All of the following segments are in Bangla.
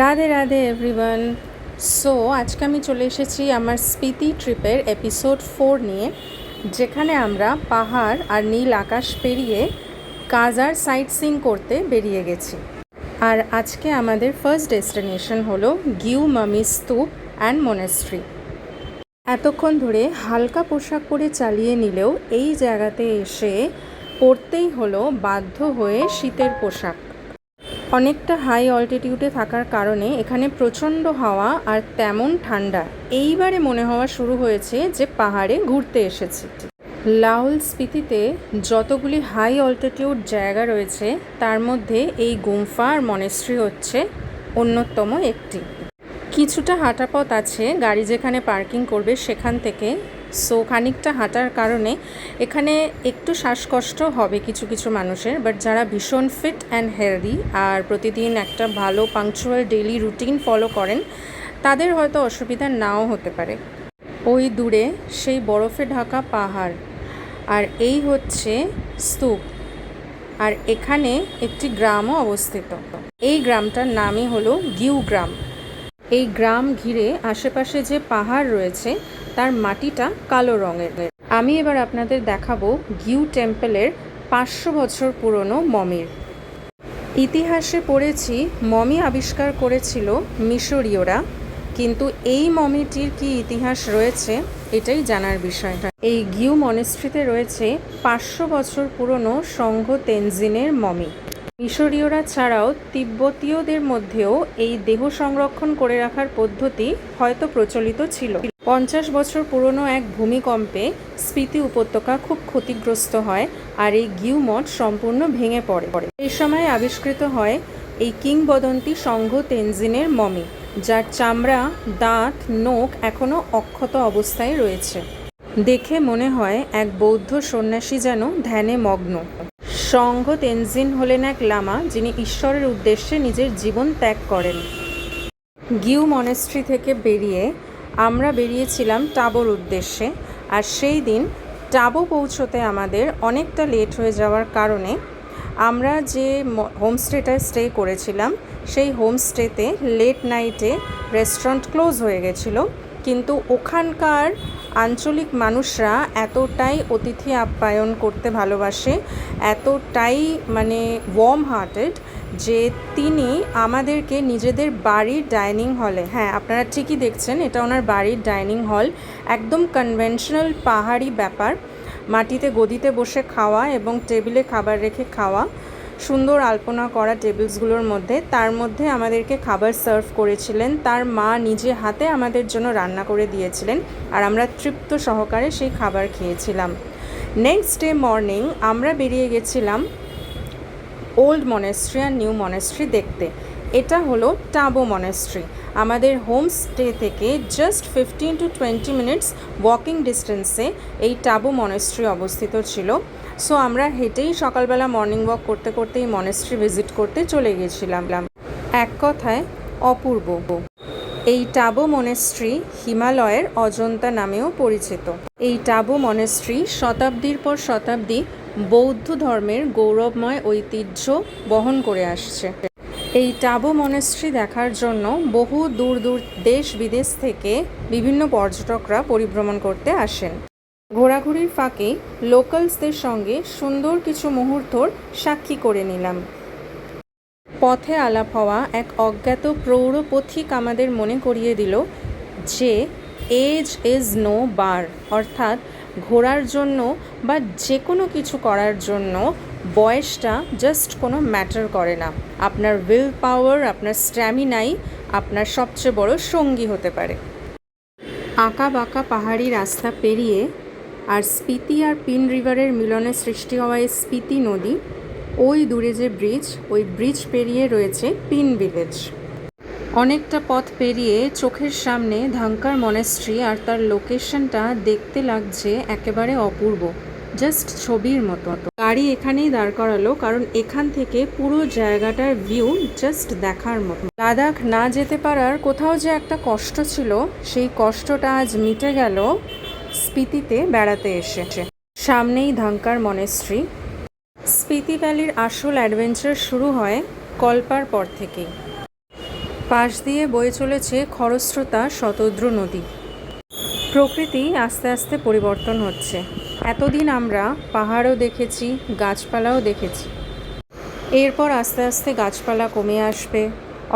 রাধে রাধে এভরিওয়ান। সো আজকে আমি চলে এসেছি আমার স্পিতি ট্রিপের এপিসোড 4 নিয়ে, যেখানে আমরা পাহাড় আর নীল আকাশ পেরিয়ে কাজার সাইট সিং করতে বেরিয়ে গেছি। আর আজকে আমাদের ফার্স্ট ডেস্টিনেশন হলো গিউ মামি স্তূপ অ্যান্ড মনেস্ট্রি। এতক্ষণ ধরে হালকা পোশাক পরে চালিয়ে নিলেও এই জায়গাতে এসে পরতেই হলো বাধ্য হয়ে শীতের পোশাক। অনেকটা হাই অল্টিটিউডে থাকার কারণে এখানে প্রচণ্ড হাওয়া আর তেমন ঠান্ডা। এইবারে মনে হওয়া শুরু হয়েছে যে পাহাড়ে ঘুরতে এসেছি। লাহুল স্পিতিতে যতগুলি হাই অল্টিটিউড জায়গা রয়েছে তার মধ্যে এই গুম্ফা আর মনেস্ট্রি হচ্ছে অন্যতম একটি। কিছুটা হাঁটা পথ আছে গাড়ি যেখানে পার্কিং করবে সেখান থেকে। সো খানিকটা হাঁটার কারণে এখানে একটু শ্বাসকষ্ট হবে কিছু কিছু মানুষের, বাট যারা ভীষণ ফিট অ্যান্ড হেলদি আর প্রতিদিন একটা ভালো পাংচুয়াল ডেইলি রুটিন ফলো করেন তাদের হয়তো অসুবিধা নাও হতে পারে। ওই দূরে সেই বরফে ঢাকা পাহাড়, আর এই হচ্ছে স্তূপ। আর এখানে একটি গ্রামও অবস্থিত। এই গ্রামটার নামই হলো গিউ গ্রাম। এই গ্রাম ঘিরে আশেপাশে যে পাহাড় রয়েছে তার মাটিটা কালো রঙের। আমি এবার আপনাদের দেখাবো গিউ টেম্পলের 500 বছর পুরনো মমির। ইতিহাসে পড়েছি মমি আবিষ্কার করেছিল মিশরীয়রা, কিন্তু এই মমিটির কি ইতিহাস রয়েছে এটাই জানার বিষয়। এই গিউ মনেস্ট্রিতে রয়েছে 500 বছর পুরনো সংঘ তেনজিনের মমি। মিশরীয়রা ছাড়াও তিব্বতীয়দের মধ্যেও এই দেহ সংরক্ষণ করে রাখার পদ্ধতি হয়তো প্রচলিত ছিল। 50 বছর পুরনো এক ভূমিকম্পে স্পিতি উপত্যকা খুব ক্ষতিগ্রস্ত হয় আর এই গিউ মঠ সম্পূর্ণ ভেঙে পড়ে। এই সময় আবিষ্কৃত হয় এই কিংবদন্তি সংঘ তেনজিনের মমি, যার চামড়া, দাঁত, নোখ এখনও অক্ষত অবস্থায় রয়েছে। দেখে মনে হয় এক বৌদ্ধ সন্ন্যাসী যেন ধ্যানে মগ্ন। সংঘ তেনজিন হলেন এক লামা যিনি ঈশ্বরের উদ্দেশ্যে নিজের জীবন ত্যাগ করেন। গিউ মনেস্ট্রি থেকে বেরিয়ে আমরা বেরিয়েছিলাম টাবোর উদ্দেশ্যে, আর সেই দিন টাবো পৌঁছতে আমাদের অনেকটা লেট হয়ে যাওয়ার কারণে আমরা যে হোমস্টেটায় স্টে করেছিলাম সেই হোমস্টেতে লেট নাইটে রেস্টুরেন্ট ক্লোজ হয়ে গেছিলো। কিন্তু ওখানকার আঞ্চলিক মানুষরা এতটাই অতিথি আপ্যায়ন করতে ভালোবাসে, এতটাই ওয়ার্ম হার্টেড যে তিনি আমাদেরকে নিজেদের বাড়ির ডাইনিং হলে, হ্যাঁ আপনারা ঠিকই দেখছেন, এটা ওনার বাড়ির ডাইনিং হল, একদম কনভেনশনাল পাহাড়ি ব্যাপার, মাটিতে গদিতে বসে খাওয়া এবং টেবিলে খাবার রেখে খাওয়া, সুন্দর আলপনা করা টেবিলসগুলোর মধ্যে, তার মধ্যে আমাদেরকে খাবার সার্ভ করেছিলেন তার মা নিজে হাতে আমাদের জন্য রান্না করে দিয়েছিলেন, আর আমরা তৃপ্ত সহকারে সেই খাবার খেয়েছিলাম। নেক্সট ডে মর্নিং আমরা বেরিয়ে গেছিলাম ওল্ড মনেস্ট্রি আর নিউ মনেস্ট্রি দেখতে। এটা হলো টাবো মনেস্ট্রি। আমাদের হোমস্টে থেকে জাস্ট 15 to 20 মিনিটস ওয়াকিং ডিস্টেন্সে এই টাবো মনেস্ট্রি অবস্থিত ছিল। সো আমরা হেঁটেই সকালবেলা মর্নিং ওয়াক করতে করতে এই মনেস্ট্রি ভিজিট করতে চলে গেছিলাম। এক কথায় অপূর্ব। এই টাবো মনেস্ট্রি হিমালয়ের অজন্তা নামেও পরিচিত। এই টাবো মনেস্ট্রি শতাব্দীর পর শতাব্দী বৌদ্ধ ধর্মের গৌরবময় ঐতিহ্য বহন করে আসছে। এই টাবো মনেস্ট্রি দেখার জন্য বহু দূর দূর দেশ বিদেশ থেকে বিভিন্ন পর্যটকরা পরিভ্রমণ করতে আসেন। ঘোরাঘুরির ফাঁকে লোকালসদের সঙ্গে সুন্দর কিছু মুহূর্তর সাক্ষী করে নিলাম। পথে আলাপ হওয়া এক অজ্ঞাত প্রৌঢ় পথিক আমাদের মনে করিয়ে দিল যে এজ ইজ নো বার, অর্থাৎ ঘোরার জন্য বা যে কোনো কিছু করার জন্য বয়সটা জাস্ট কোনো ম্যাটার করে না। আপনার উইল পাওয়ার, আপনার স্ট্যামিনাই আপনার সবচেয়ে বড় সঙ্গী হতে পারে। আঁকা বাঁকা পাহাড়ি রাস্তা পেরিয়ে আর স্পিতি আর পিন রিভারের মিলনে সৃষ্টি হওয়া এই স্পিতি নদী, ওই দূরে যে ব্রিজ, ওই ব্রিজ পেরিয়ে রয়েছে পিন ভিলেজ। অনেকটা পথ পেরিয়ে চোখের সামনে ধাঙ্কার মনেস্ট্রি আর তার লোকেশনটা দেখতে লাগছে একেবারে অপূর্ব, জাস্ট ছবির মতো। গাড়ি এখানেই দাঁড় করালো কারণ এখান থেকে পুরো জায়গাটার ভিউ জাস্ট দেখার মতো। লাদাখ না যেতে পারার কোথাও যে একটা কষ্ট ছিল, সেই কষ্টটা আজ মিটে গেল স্পিতিতে বেড়াতে এসেছে। সামনেই ধাঙ্কার মনেস্ট্রি। স্পিতি ভ্যালির আসল অ্যাডভেঞ্চার শুরু হয় কল্পার পর থেকেই। পাশ দিয়ে বয়ে চলেছে খরস্রোতা শতদ্রু নদী। প্রকৃতি আস্তে আস্তে পরিবর্তন হচ্ছে। এতদিন আমরা পাহাড়ও দেখেছি, গাছপালাও দেখেছি। এরপর আস্তে আস্তে গাছপালা কমে আসবে,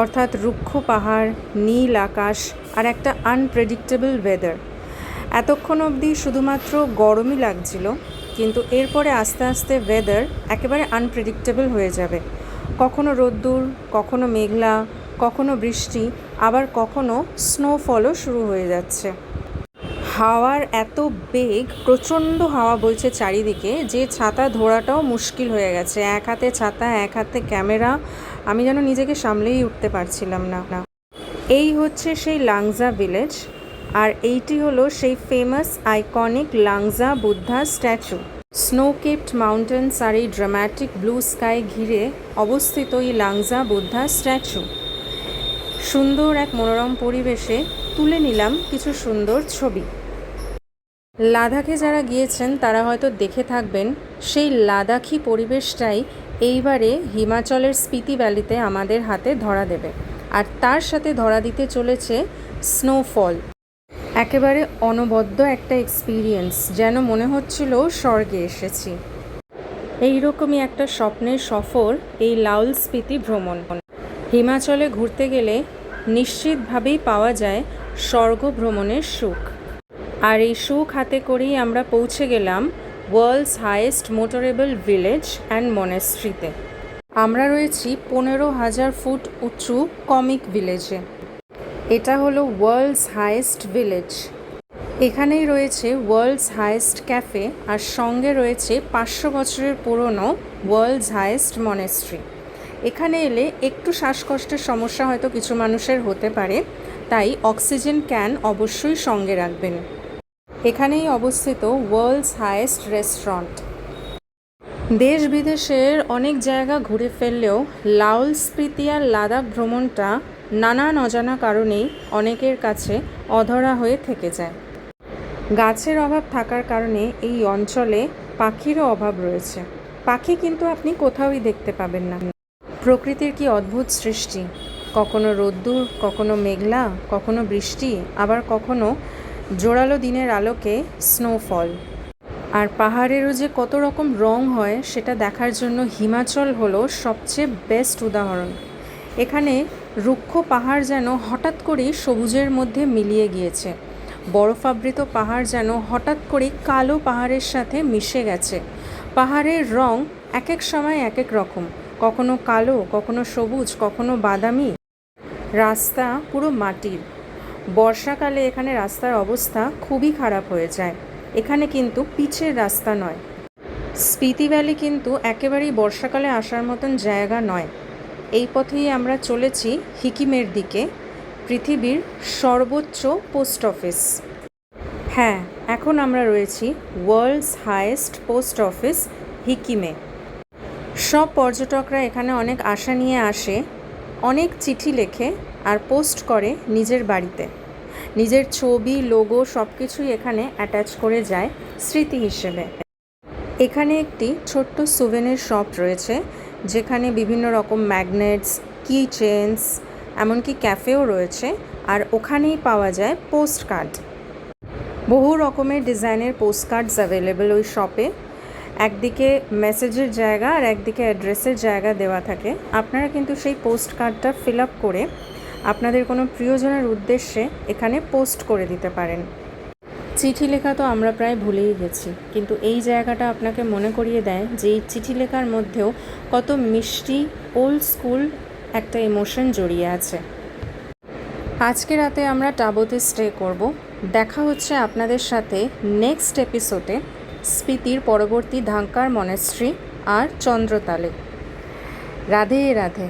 অর্থাৎ রুক্ষ পাহাড়, নীল আকাশ আর একটা আনপ্রেডিক্টেবল ওয়েদার। এতক্ষণ অবধি শুধুমাত্র গরমই লাগছিল, কিন্তু এরপরে আস্তে আস্তে ওয়েদার একেবারে আনপ্রেডিক্টেবল হয়ে যাবে। কখনো রোদ্দুর, কখনো মেঘলা, কখনো বৃষ্টি, আবার কখনো স্নোফলও শুরু হয়ে যাচ্ছে। হাওয়ার এত বেগ, প্রচণ্ড হাওয়া বইছে চারিদিকে, যে ছাতা ধরাটাও মুশকিল হয়ে গেছে। এক হাতে ছাতা, এক হাতে ক্যামেরা, আমি যেন নিজেকে সামলেই উঠতে পারছিলাম না। এই হচ্ছে সেই লাংজা ভিলেজ, আর এইটি হলো সেই famous iconic Langza Buddha statue. Snow capped mountains আর এই ড্রামাটিক ব্লু স্কাই ঘিরে অবস্থিত এই লাংজা বুদ্ধা স্ট্যাচু। সুন্দর এক মনোরম পরিবেশে তুলে নিলাম কিছু সুন্দর ছবি। লাদাখে যারা গিয়েছেন তারা হয়তো দেখে থাকবেন, সেই লাদাখি পরিবেশটাই এইবারে হিমাচলের স্পিতি ভ্যালিতে আমাদের হাতে ধরা দেবে। আর তার সাথে ধরা দিতে চলেছে স্নোফল। একেবারে অনবদ্য একটা এক্সপিরিয়েন্স, যেন মনে হচ্ছিল স্বর্গে এসেছি। এইরকমই একটা স্বপ্নের সফর এই লাউল স্পিতি ভ্রমণ। হিমাচলে ঘুরতে গেলে নিশ্চিতভাবেই পাওয়া যায় স্বর্গ ভ্রমণের সুখ। আর এই সুখ হাতে করেই আমরা পৌঁছে গেলাম world's highest motorable village and মনেস্ট্রিতে। আমরা রয়েছি 15,000 ফুট উঁচু কমিক ভিলেজে। এটা হলো ওয়ার্ল্ডস হাইয়েস্ট ভিলেজ। এখানেই রয়েছে ওয়ার্ল্ডস হাইয়েস্ট ক্যাফে, আর সঙ্গে রয়েছে 500 বছরের পুরনো ওয়ার্ল্ডস হাইয়েস্ট মনেস্ট্রি। এখানে এলে একটু শ্বাসকষ্টের সমস্যা হয়তো কিছু মানুষের হতে পারে, তাই অক্সিজেন ক্যান অবশ্যই সঙ্গে রাখবেন। এখানেই অবস্থিত ওয়ার্ল্ডস হাইয়েস্ট রেস্টুরেন্ট। দেশ বিদেশের অনেক জায়গা ঘুরে ফেললেও লাউল স্পিতি আর লাদাখ ভ্রমণটা নানান অজানা কারণেই অনেকের কাছে অধরা হয়ে থেকে যায়। গাছের অভাব থাকার কারণে এই অঞ্চলে পাখিরও অভাব রয়েছে। পাখি কিন্তু আপনি কোথাওই দেখতে পাবেন না। প্রকৃতির কি অদ্ভুত সৃষ্টি! কখনো রোদ্দুর, কখনো মেঘলা, কখনো বৃষ্টি, আবার কখনো জোরালো দিনের আলোকে স্নোফল। আর পাহাড়েরও যে কত রকম রং হয় সেটা দেখার জন্য হিমাচল হলো সবচেয়ে বেস্ট উদাহরণ। এখানে রুক্ষ পাহাড় যেন হঠাৎ করেই সবুজের মধ্যে মিলিয়ে গিয়েছে। বরফাবৃত পাহাড় যেন হঠাৎ করেই কালো পাহাড়ের সাথে মিশে গেছে। পাহাড়ের রং এক এক সময় এক এক রকম, কখনো কালো, কখনো সবুজ, কখনো বাদামি। রাস্তা পুরো মাটির। বর্ষাকালে এখানে রাস্তার অবস্থা খুবই খারাপ হয়ে যায়। এখানে কিন্তু পিচের রাস্তা নয়। স্পিতি ভ্যালি কিন্তু একেবারেই বর্ষাকালে আসার মতন জায়গা নয়। এই পথেই আমরা চলেছি হিকিমের দিকে, পৃথিবীর সর্বোচ্চ পোস্ট অফিস। হ্যাঁ, এখন আমরা রয়েছি ওয়ার্ল্ডস হাইয়েস্ট পোস্ট অফিস হিকিমে। সব পর্যটকরা এখানে অনেক আশা নিয়ে আসে, অনেক চিঠি লেখে আর পোস্ট করে নিজের বাড়িতে। নিজের ছবি, লোগো সব কিছুই এখানে অ্যাটাচ করে যায় স্মৃতি হিসেবে। এখানে একটি ছোট্ট সুভেনির শপ রয়েছে, যেখানে বিভিন্ন রকম ম্যাগনেটস, কি চেনস, এমনকি ক্যাফেও রয়েছে। আর ওখানেই পাওয়া যায় পোস্ট কার্ড। বহু রকমের ডিজাইনের পোস্ট কার্ডস অ্যাভেলেবেল ওই শপে। একদিকে মেসেজের জায়গা আর একদিকে অ্যাড্রেসের জায়গা দেওয়া থাকে। আপনারা কিন্তু সেই পোস্ট কার্ডটা ফিল আপ করে আপনাদের কোনো প্রিয়জনের উদ্দেশ্যে এখানে পোস্ট করে দিতে পারেন। চিঠি লেখা তো আমরা প্রায় ভুলেই গেছি, কিন্তু এই জায়গাটা আপনাকে মনে করিয়ে দেয় যে এই চিঠি লেখার মধ্যেও কত মিষ্টি ওল্ড স্কুল একটা ইমোশন জড়িয়ে আছে। আজকে রাতে আমরা টাবোতে স্টে করব। দেখা হচ্ছে আপনাদের সাথে নেক্সট এপিসোডে স্পিতির পরবর্তী ধাঙ্কার মনেস্ট্রি আর চন্দ্রতালে। রাধে রাধে।